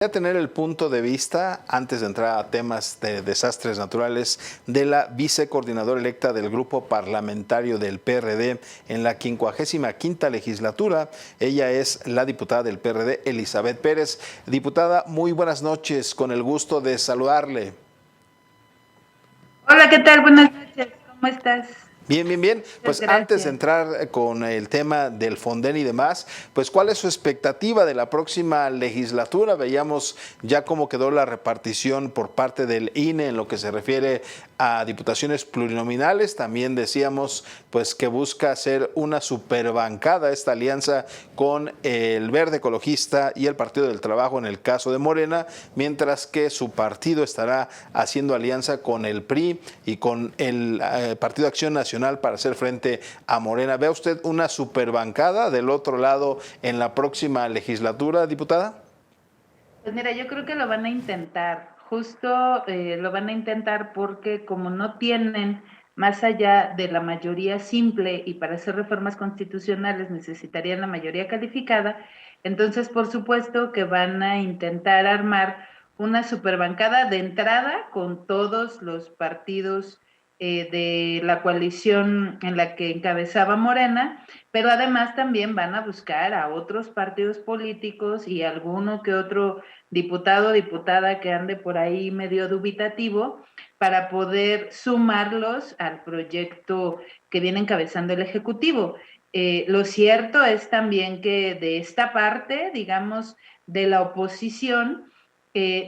Voy a tener el punto de vista, antes de entrar a temas de desastres naturales, de la vicecoordinadora electa del grupo parlamentario del PRD en la 55ª legislatura. Ella es la diputada del PRD, Elizabeth Pérez. Diputada, muy buenas noches, con el gusto de saludarle. Hola, ¿qué tal? Buenas noches, ¿cómo estás? Bien, bien, bien. Muchas Pues antes de gracias. entrar con el tema del Fonden y demás, pues ¿cuál es su expectativa de la próxima legislatura? Veíamos ya cómo quedó la repartición por parte del INE en lo que se refiere a diputaciones plurinominales. También decíamos pues que busca hacer una superbancada esta alianza con el Verde Ecologista y el Partido del Trabajo en el caso de Morena, mientras que su partido estará haciendo alianza con el PRI y con el Partido Acción Nacional para hacer frente a Morena. ¿Ve usted una superbancada del otro lado en la próxima legislatura, diputada? Pues mira, yo creo que lo van a intentar, justo lo van a intentar porque como no tienen más allá de la mayoría simple y para hacer reformas constitucionales necesitarían la mayoría calificada, entonces por supuesto que van a intentar armar una superbancada de entrada con todos los partidos de la coalición en la que encabezaba Morena, pero además también van a buscar a otros partidos políticos y alguno que otro diputado o diputada que ande por ahí medio dubitativo para poder sumarlos al proyecto que viene encabezando el Ejecutivo. Lo cierto es también que de esta parte, digamos, de la oposición,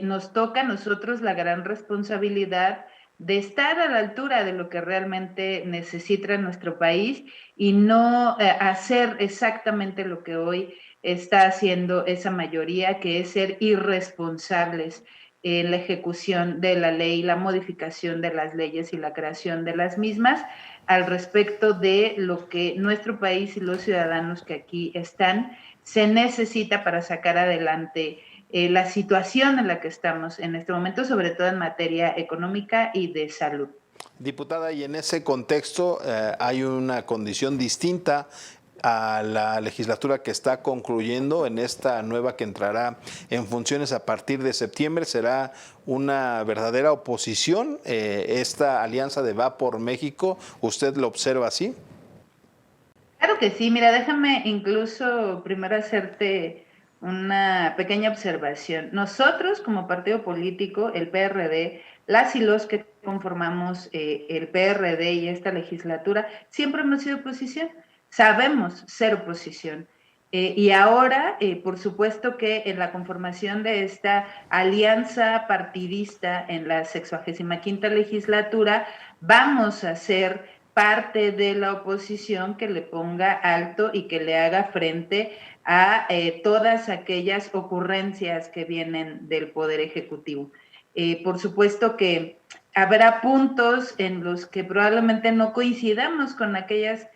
nos toca a nosotros la gran responsabilidad de estar a la altura de lo que realmente necesita nuestro país y no hacer exactamente lo que hoy está haciendo esa mayoría, que es ser irresponsables en la ejecución de la ley, la modificación de las leyes y la creación de las mismas al respecto de lo que nuestro país y los ciudadanos que aquí están se necesita para sacar adelante la situación en la que estamos en este momento, sobre todo en materia económica y de salud. Diputada, y en ese contexto hay una condición distinta a la legislatura que está concluyendo en esta nueva que entrará en funciones a partir de septiembre. Será una verdadera oposición esta alianza de Va por México. ¿Usted lo observa así? Claro que sí, mira, déjame incluso primero hacerte una pequeña observación. Nosotros como partido político, el PRD, las y los que conformamos el PRD y esta legislatura, siempre hemos sido oposición, sabemos ser oposición. Y ahora, por supuesto que en la conformación de esta alianza partidista en la 65ª legislatura, vamos a ser parte de la oposición que le ponga alto y que le haga frente a todas aquellas ocurrencias que vienen del Poder Ejecutivo. Por supuesto que habrá puntos en los que probablemente no coincidamos con aquellas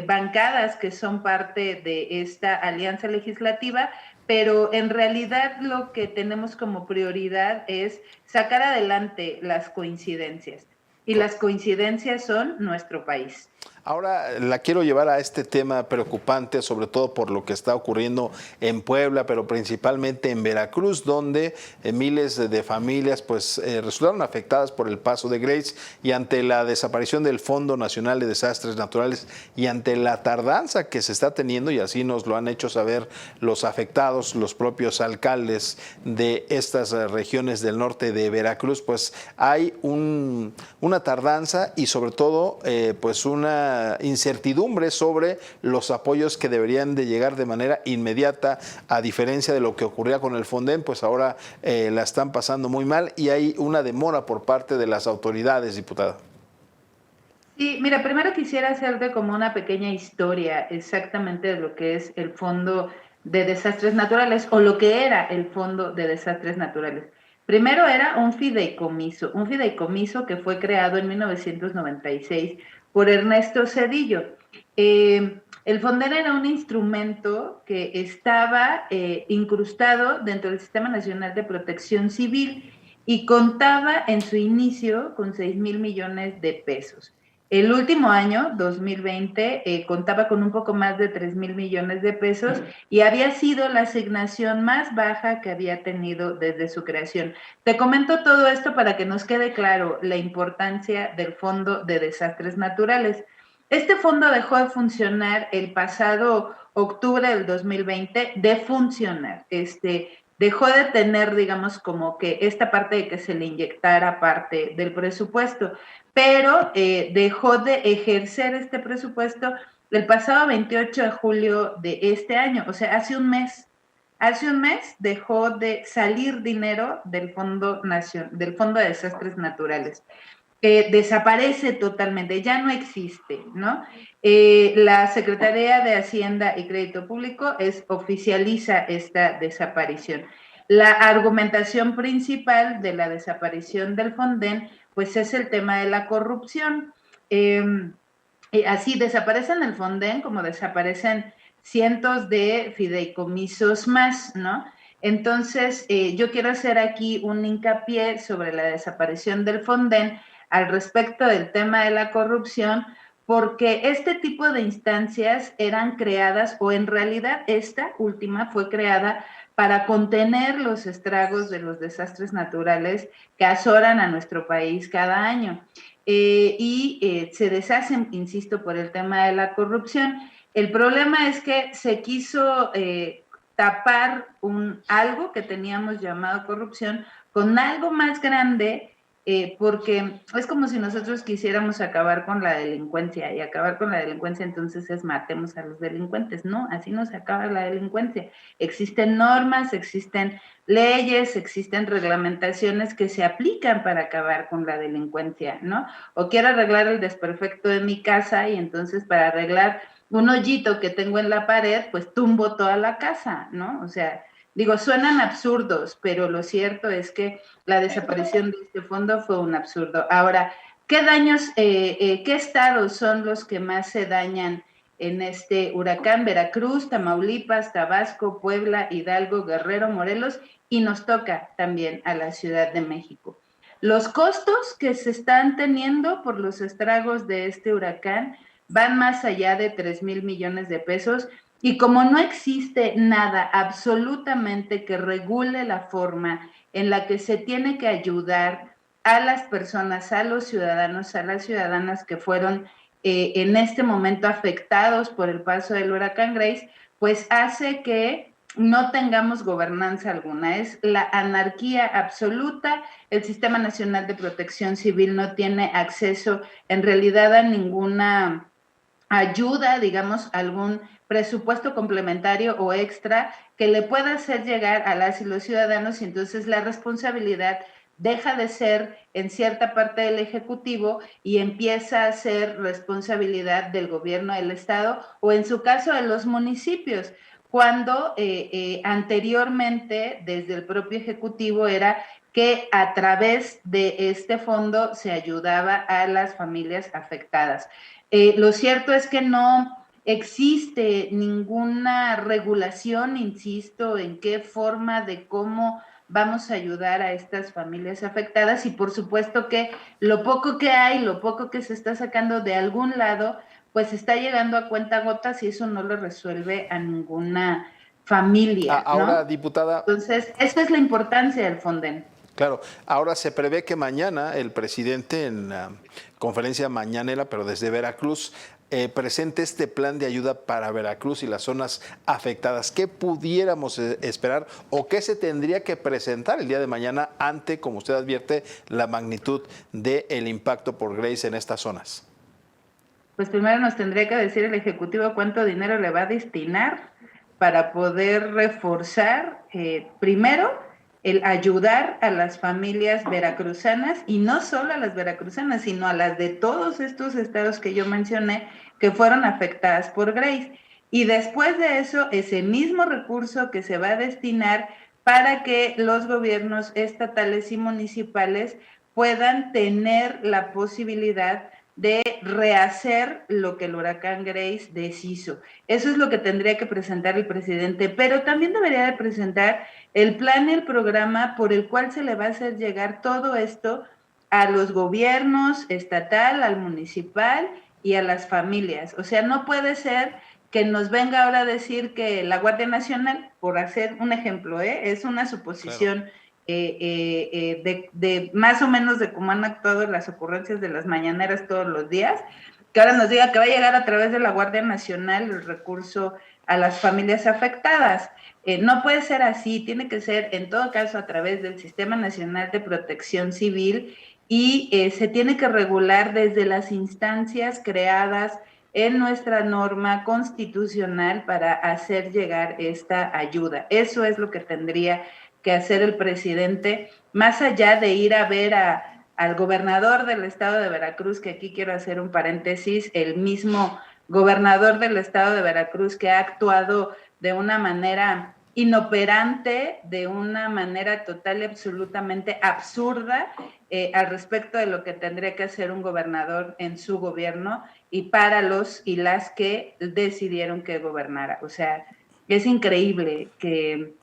bancadas que son parte de esta alianza legislativa, pero en realidad lo que tenemos como prioridad es sacar adelante las coincidencias. Y las coincidencias son nuestro país. Ahora la quiero llevar a este tema preocupante, sobre todo por lo que está ocurriendo en Puebla, pero principalmente en Veracruz, donde miles de familias pues resultaron afectadas por el paso de Grace y ante la desaparición del Fondo Nacional de Desastres Naturales y ante la tardanza que se está teniendo, y así nos lo han hecho saber los afectados, los propios alcaldes de estas regiones del norte de Veracruz, pues hay una tardanza y sobre todo pues una incertidumbre sobre los apoyos que deberían de llegar de manera inmediata, a diferencia de lo que ocurría con el Fonden, pues ahora la están pasando muy mal y hay una demora por parte de las autoridades, diputada. Sí, mira, primero quisiera hacerte como una pequeña historia exactamente de lo que es el Fondo de Desastres Naturales o lo que era el Fondo de Desastres Naturales. Primero era un fideicomiso que fue creado en 1996 por Ernesto Zedillo. El Fonden era un instrumento que estaba incrustado dentro del Sistema Nacional de Protección Civil y contaba en su inicio con 6,000 millones de pesos. El último año, 2020, contaba con un poco más de 3,000 millones de pesos y había sido la asignación más baja que había tenido desde su creación. Te comento todo esto para que nos quede claro la importancia del Fondo de Desastres Naturales. Este fondo dejó de funcionar el pasado octubre del 2020, de funcionar. Dejó de tener, digamos, como que esta parte de que se le inyectara parte del presupuesto, pero dejó de ejercer este presupuesto el pasado 28 de julio de este año, o sea, hace un mes. Hace un mes dejó de salir dinero del del Fondo de Desastres Naturales. Desaparece totalmente, ya no existe, ¿no? La Secretaría de Hacienda y Crédito Público oficializa esta desaparición. La argumentación principal de la desaparición del Fonden, pues es el tema de la corrupción. Así desaparecen el Fonden como desaparecen cientos de fideicomisos más, ¿no? Entonces, yo quiero hacer aquí un hincapié sobre la desaparición del Fonden al respecto del tema de la corrupción, porque este tipo de instancias eran creadas, o en realidad esta última fue creada para contener los estragos de los desastres naturales que azoran a nuestro país cada año. Se deshacen, insisto, por el tema de la corrupción. El problema es que se quiso tapar algo que teníamos llamado corrupción con algo más grande, porque es como si nosotros quisiéramos acabar con la delincuencia, y acabar con la delincuencia entonces es matemos a los delincuentes. No, así no se acaba la delincuencia. Existen normas, existen leyes, existen reglamentaciones que se aplican para acabar con la delincuencia, ¿no? O quiero arreglar el desperfecto de mi casa y entonces para arreglar un hoyito que tengo en la pared, pues tumbo toda la casa, ¿no? O sea, digo, suenan absurdos, pero lo cierto es que la desaparición de este fondo fue un absurdo. Ahora, ¿qué daños, qué estados son los que más se dañan en este huracán? Veracruz, Tamaulipas, Tabasco, Puebla, Hidalgo, Guerrero, Morelos, y nos toca también a la Ciudad de México. Los costos que se están teniendo por los estragos de este huracán van más allá de 3,000 millones de pesos, y como no existe nada absolutamente que regule la forma en la que se tiene que ayudar a las personas, a los ciudadanos, a las ciudadanas que fueron en este momento afectados por el paso del huracán Grace, pues hace que no tengamos gobernanza alguna. Es la anarquía absoluta. El Sistema Nacional de Protección Civil no tiene acceso en realidad a ninguna ayuda, digamos, algún presupuesto complementario o extra que le pueda hacer llegar a las y los ciudadanos, y entonces la responsabilidad deja de ser en cierta parte del Ejecutivo y empieza a ser responsabilidad del gobierno del Estado, o en su caso de los municipios, cuando anteriormente desde el propio Ejecutivo era que a través de este fondo se ayudaba a las familias afectadas. Lo cierto es que no existe ninguna regulación, insisto, en qué forma, de cómo vamos a ayudar a estas familias afectadas, y por supuesto que lo poco que hay, lo poco que se está sacando de algún lado, pues está llegando a cuentagotas y eso no lo resuelve a ninguna familia, Ahora, ¿no? diputada. Entonces, esa es la importancia del Fonden. Claro, ahora se prevé que mañana el presidente en la conferencia mañanera, pero desde Veracruz, presente este plan de ayuda para Veracruz y las zonas afectadas. ¿Qué pudiéramos esperar o qué se tendría que presentar el día de mañana ante, como usted advierte, la magnitud del impacto por Grace en estas zonas? Pues primero nos tendría que decir el Ejecutivo cuánto dinero le va a destinar para poder reforzar, primero, el ayudar a las familias veracruzanas, y no solo a las veracruzanas, sino a las de todos estos estados que yo mencioné que fueron afectadas por Grace. Y después de eso, ese mismo recurso que se va a destinar para que los gobiernos estatales y municipales puedan tener la posibilidad de rehacer lo que el huracán Grace deshizo. Eso es lo que tendría que presentar el presidente, pero también debería de presentar el plan y el programa por el cual se le va a hacer llegar todo esto a los gobiernos estatal, al municipal y a las familias. O sea, no puede ser que nos venga ahora a decir que la Guardia Nacional, por hacer un ejemplo, es una suposición, claro, de más o menos de cómo han actuado las ocurrencias de las mañaneras todos los días, que ahora nos diga que va a llegar a través de la Guardia Nacional el recurso a las familias afectadas. No puede ser así, tiene que ser en todo caso a través del Sistema Nacional de Protección Civil y se tiene que regular desde las instancias creadas en nuestra norma constitucional para hacer llegar esta ayuda. Eso es lo que tendría que hacer el presidente, más allá de ir a ver al gobernador del estado de Veracruz, que aquí quiero hacer un paréntesis, el mismo gobernador del estado de Veracruz que ha actuado de una manera inoperante, de una manera total y absolutamente absurda al respecto de lo que tendría que hacer un gobernador en su gobierno y para los y las que decidieron que gobernara. O sea, es increíble que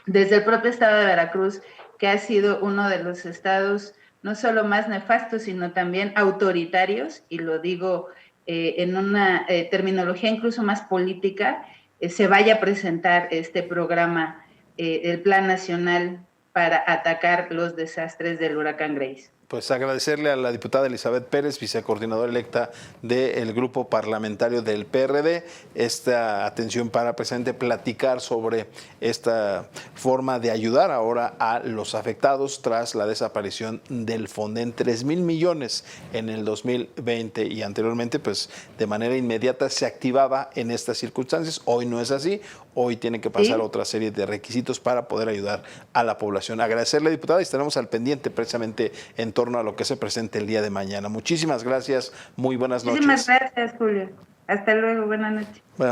desde el propio estado de Veracruz, que ha sido uno de los estados no solo más nefastos, sino también autoritarios, y lo digo en una terminología incluso más política, se vaya a presentar este programa, el Plan Nacional para atacar los desastres del huracán Grace. Pues agradecerle a la diputada Elizabeth Pérez, vicecoordinadora electa del grupo parlamentario del PRD, esta atención para precisamente platicar sobre esta forma de ayudar ahora a los afectados tras la desaparición del Fonden. 3,000 millones en el 2020 y anteriormente pues de manera inmediata se activaba en estas circunstancias. Hoy no es así, hoy tiene que pasar otra serie de requisitos para poder ayudar a la población. Agradecerle, diputada, y estaremos al pendiente precisamente en torno a lo que se presente el día de mañana. Muchísimas gracias, muy buenas noches. Muchísimas gracias, Julio. Hasta luego, buenas noches.